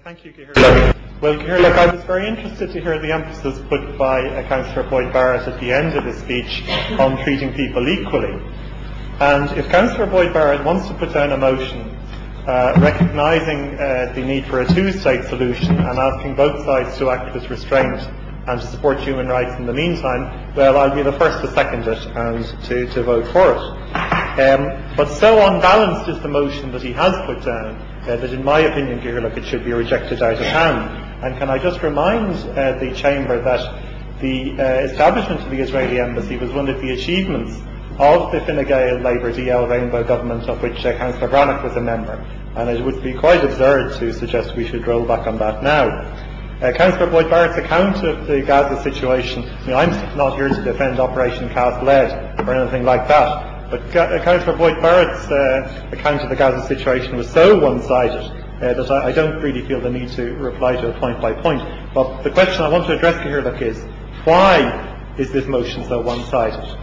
Thank you, Gairloch. Well, Gairloch, I was very interested to hear the emphasis put by Councillor Boyd Barrett at the end of his speech on treating people equally. And if Councillor Boyd Barrett wants to put down a motion recognising the need for a two-state solution and asking both sides to act with restraint and to support human rights in the meantime, well, I'll be the first to second it and to vote for it. But so unbalanced is the motion that he has put down that in my opinion, Gairloch, it should be rejected out of hand. And can I just remind the Chamber that the establishment of the Israeli Embassy was one of the achievements of the Fine Gael Labour DL Rainbow government of which Councillor Brannock was a member, and it would be quite absurd to suggest we should roll back on that now. Councillor Boyd Barrett's account of the Gaza situation, I'm not here to defend Operation Cast Lead or anything like that, but Councillor Boyd Barrett's account of the Gaza situation was so one-sided that I don't really feel the need to reply to it point by point. But the question I want to address here, is why is this motion so one-sided?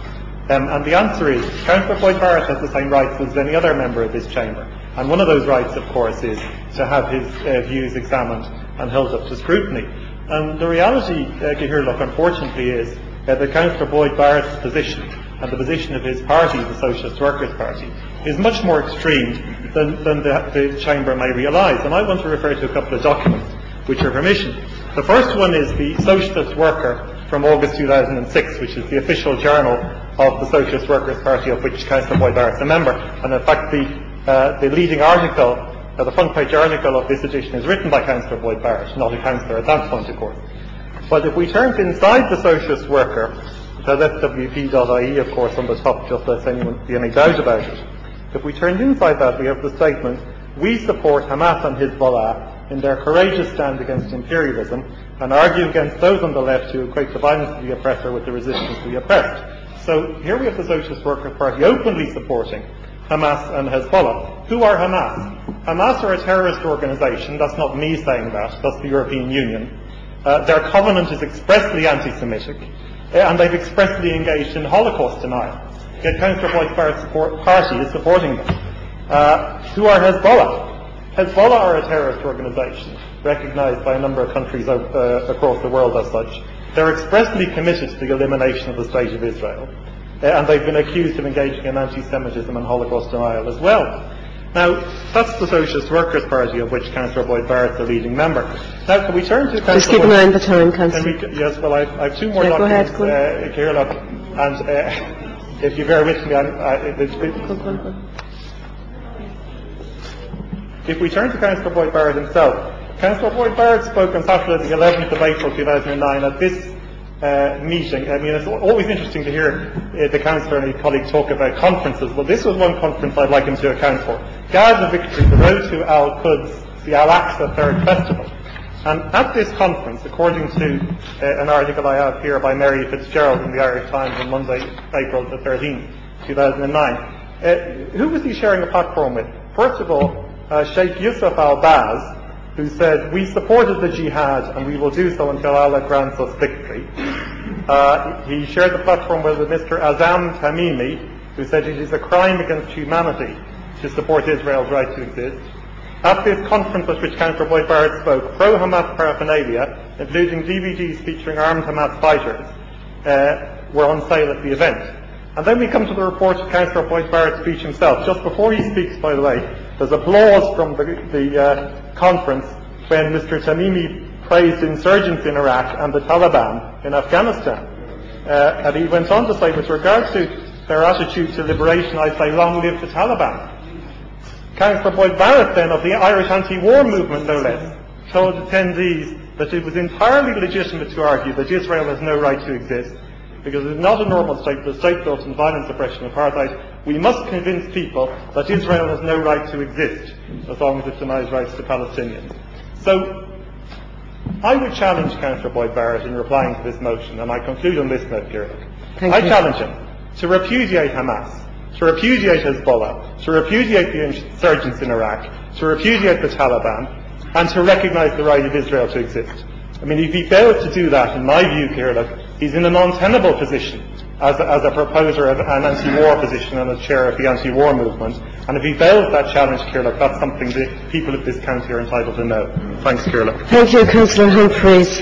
And the answer is, Councillor Boyd Barrett has the same rights as any other member of this Chamber. And one of those rights, of course, is to have his views examined and held up to scrutiny. And the reality, Gairloch, unfortunately, is that Councillor Boyd Barrett's position and the position of his party, the Socialist Workers Party, is much more extreme than the Chamber may realise. And I want to refer to a couple of documents which are permission. The first one is the Socialist Worker from August 2006, which is the official journal of the Socialist Workers Party, of which Councillor Boyd Barrett is a member. And in fact, the leading article, the front page article of this edition is written by Councillor Boyd Barrett, not a councillor at that point, of course. But if we turn to inside the Socialist Worker, that's swp.ie, of course, on the top, just lest anyone be any doubt about it. If we turn inside that, we have the statement, "We support Hamas and Hezbollah in their courageous stand against imperialism and argue against those on the left who equate the violence of the oppressor with the resistance to the oppressed." So here we have the Socialist Workers Party openly supporting Hamas and Hezbollah. Who are Hamas? Hamas are a terrorist organisation. That's not me saying that. That's the European Union. Their covenant is expressly anti-Semitic, and they've expressly engaged in Holocaust denial. Yet Councillor Boyd Barrett's party is supporting them. Who are Hezbollah? Hezbollah are a terrorist organisation, recognised by a number of countries across the world as such. They're expressly committed to the elimination of the State of Israel, and they've been accused of engaging in anti-Semitism and Holocaust denial as well. Now, that's the Socialist Workers' Party, of which Councillor Boyd Barrett is the leading member. Now, can we turn to Councillor... Just keep an eye on the time, Councillor. Yes, well, I have two more documents, Gairloch, and if you bear with me, if we turn to Councillor Boyd Barrett himself, Councillor Boyd Barrett spoke on Saturday the 11th of April 2009 at this meeting. I mean, it's always interesting to hear the councillor and his colleague talk about conferences. Well, this was one conference I'd like him to account for. Gaza Victory, the Road to Al-Quds, the Al-Aqsa Third Festival. And at this conference, according to an article I have here by Mary Fitzgerald in the Irish Times on Monday, April the 13th, 2009, who was he sharing a platform with? First of all, Sheikh Yusuf al-Baz, who said, "We supported the jihad and we will do so until Allah grants us victory." He shared the platform with Mr. Azam Tamimi, who said it is a crime against humanity to support Israel's right to exist. At this conference at which Councillor Boyd Barrett spoke, pro-Hamas paraphernalia, including DVDs featuring armed Hamas fighters, were on sale at the event. And then we come to the report of Councillor Boyd Barrett's speech himself. Just before he speaks, by the way, there's applause from the conference when Mr. Tamimi praised insurgents in Iraq and the Taliban in Afghanistan. And he went on to say, with regard to their attitude to liberation, I say, long live the Taliban. Councillor Boyd Barrett, then, of the Irish anti-war movement, no less, told attendees that it was entirely legitimate to argue that Israel has no right to exist, because it is not a normal state, but a state built on violence, oppression, and apartheid. We must convince people that Israel has no right to exist, as long as it denies rights to Palestinians. So, I would challenge Councillor Boyd Barrett in replying to this motion, and I conclude on this note, Gairloch. I challenge him to repudiate Hamas, to repudiate Hezbollah, to repudiate the insurgents in Iraq, to repudiate the Taliban, and to recognise the right of Israel to exist. I mean, if he fails to do that, in my view, Gairloch, he's in an untenable position as a proposer of an anti-war position and as chair of the anti-war movement. And if he fails that challenge, Ciarán, that's something the people of this county are entitled to know. Thanks, Ciarán. Thank you, Councillor Humphreys.